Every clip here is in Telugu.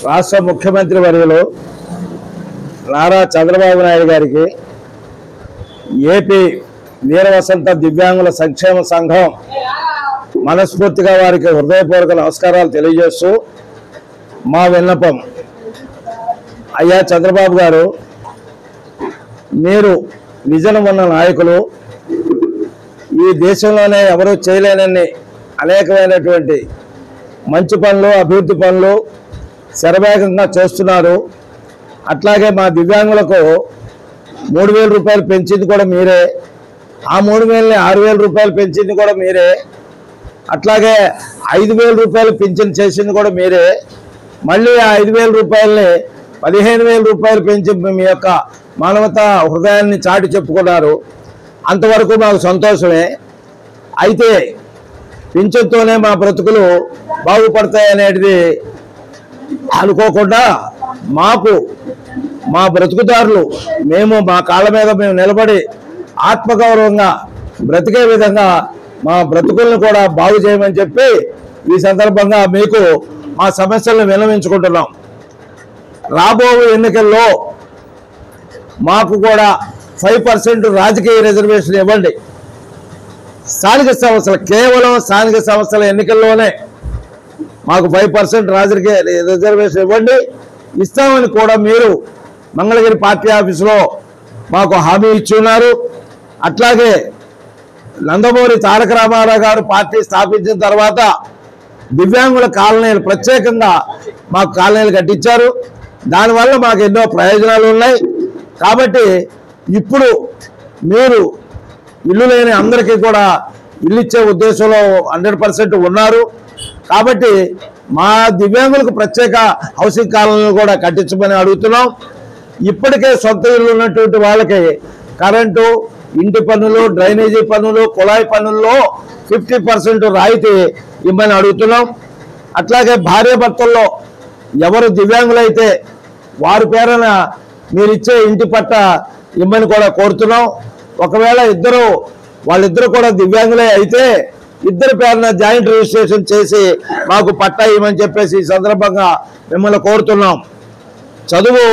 రాష్ట్ర ముఖ్యమంత్రి వర్యులు నారా చంద్రబాబు నాయుడు గారికి ఏపీ వీరవసంత దివ్యాంగుల సంక్షేమ సంఘం మనస్ఫూర్తిగా వారికి హృదయపూర్వక నమస్కారాలు తెలియజేస్తూ మా విన్నపం, అయ్యా చంద్రబాబు గారు, మీరు విజన్ ఉన్న నాయకులు, ఈ దేశంలోనే ఎవరూ చేయలేనన్ని అనేకమైనటువంటి మంచి పనులు, అభివృద్ధి పనులు శరవేగంగా చేస్తున్నారు. అట్లాగే మా దివ్యాంగులకు 3,000 రూపాయలు పెంచింది కూడా మీరే, ఆ 3,000ని 6,000 రూపాయలు పెంచింది కూడా మీరే, అట్లాగే 5,000 రూపాయలు పింఛన్ చేసింది కూడా మీరే, మళ్ళీ ఆ 5,000 రూపాయలని 15,000 రూపాయలు పెంచి మీ యొక్క మానవతా హృదయాన్ని చాటి చెప్పుకున్నారు. అంతవరకు మాకు సంతోషమే. అయితే పింఛన్తోనే మా బ్రతుకులు బాగుపడతాయనేది అనుకోకుండా మాకు మా బ్రతుకుదారులు మేము మా కాళ్ళ మీద మేము నిలబడి ఆత్మగౌరవంగా బ్రతికే విధంగా మా బ్రతుకులను కూడా బాగు చేయమని చెప్పి ఈ సందర్భంగా మీకు మా సమస్యలను విన్నవించుకుంటున్నాం. రాబోయే ఎన్నికల్లో మాకు కూడా 5% రాజకీయ రిజర్వేషన్ ఇవ్వండి. స్థానిక సంస్థలు, కేవలం స్థానిక సంస్థల ఎన్నికల్లోనే మాకు 5% రాజకీయ రిజర్వేషన్ ఇవ్వండి. ఇస్తామని కూడా మీరు మంగళగిరి పార్టీ ఆఫీసులో మాకు హామీ ఇచ్చి ఉన్నారు. అట్లాగే నందమూరి తారక రామారావు గారు పార్టీ స్థాపించిన తర్వాత దివ్యాంగుల కాలనీలు ప్రత్యేకంగా మాకు కాలనీలు కట్టించారు. దానివల్ల మాకు ఎన్నో ప్రయోజనాలు ఉన్నాయి. కాబట్టి ఇప్పుడు మీరు ఇల్లు లేని అందరికీ కూడా ఇల్లు ఇచ్చే ఉద్దేశంలో 100% ఉన్నారు. కాబట్టి మా దివ్యాంగులకు ప్రత్యేక హౌసింగ్ కాలనీలు కూడా కట్టించమని అడుగుతున్నాం. ఇప్పటికే సొంత ఇల్లు ఉన్నటువంటి వాళ్ళకి కరెంటు, ఇంటి పన్నులు, డ్రైనేజీ పన్నులు, కుళాయి పన్నుల్లో 50% రాయితీ ఇవ్వమని అడుగుతున్నాం. అట్లాగే భార్యాభర్తల్లో ఎవరు దివ్యాంగులైతే వారి పేరున మీరు ఇచ్చే ఇంటి పట్ట ఇవ్వమని కూడా కోరుతున్నాం. ఒకవేళ వాళ్ళిద్దరు కూడా దివ్యాంగులే అయితే ఇద్దరి పేరున జాయింట్ రిజిస్ట్రేషన్ చేసి మాకు పట్టా ఇవ్వమని చెప్పేసి ఈ సందర్భంగా మిమ్మల్ని కోరుతున్నాం. చదువు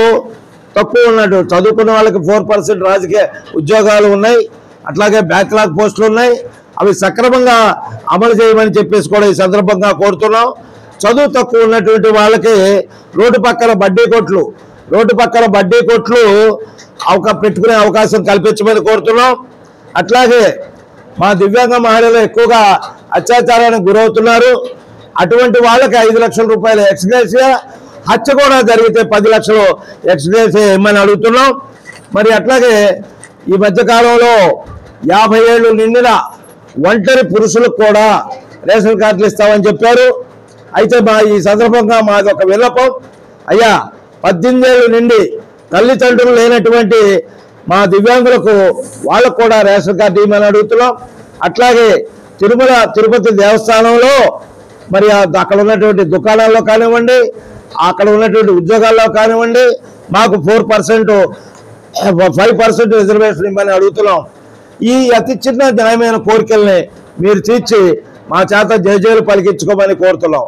తక్కువ ఉన్నట్టు చదువుకున్న వాళ్ళకి 4% రాజకీయ ఉద్యోగాలు ఉన్నాయి. అట్లాగే బ్యాక్లాగ్ పోస్టులు ఉన్నాయి. అవి సక్రమంగా అమలు చేయమని చెప్పేసి కూడా ఈ సందర్భంగా కోరుతున్నాం. చదువు తక్కువ ఉన్నటువంటి వాళ్ళకి రోడ్డు పక్కన బడ్డీ కొట్లు పెట్టుకునే అవకాశం కల్పించమని కోరుతున్నాం. అట్లాగే మా దివ్యాంగ మహిళలు ఎక్కువగా అత్యాచారానికి గురవుతున్నారు. అటువంటి వాళ్ళకి 5 లక్షల రూపాయల ఎక్స్గ్రేషియా, హత్య కూడా జరిగితే 10 లక్షలు ఎక్స్గ్రేషియా ఇవ్వమని అడుగుతున్నాం. మరి అట్లాగే ఈ మధ్యకాలంలో 50 ఏళ్ళు నిండిన ఒంటరి పురుషులకు కూడా రేషన్ కార్డులు ఇస్తామని చెప్పారు. అయితే ఈ సందర్భంగా మాది ఒక విన్నపం, అయ్యా 18 ఏళ్ళు నిండి తల్లిదండ్రులు లేనటువంటి మా దివ్యాంగులకు వాళ్ళకు కూడా రేషన్ కార్డు ఇవ్వమని అడుగుతున్నాం. అట్లాగే తిరుపతి దేవస్థానంలో మరి అక్కడ ఉన్నటువంటి దుకాణాల్లో కానివ్వండి, అక్కడ ఉన్నటువంటి ఉద్యోగాల్లో కానివ్వండి మాకు 5% రిజర్వేషన్ ఇవ్వమని అడుగుతున్నాం. ఈ అతి చిన్న న్యాయమైన కోరికల్ని మీరు తీర్చి మా చేత జయజయలు పలికించుకోమని కోరుతున్నాం.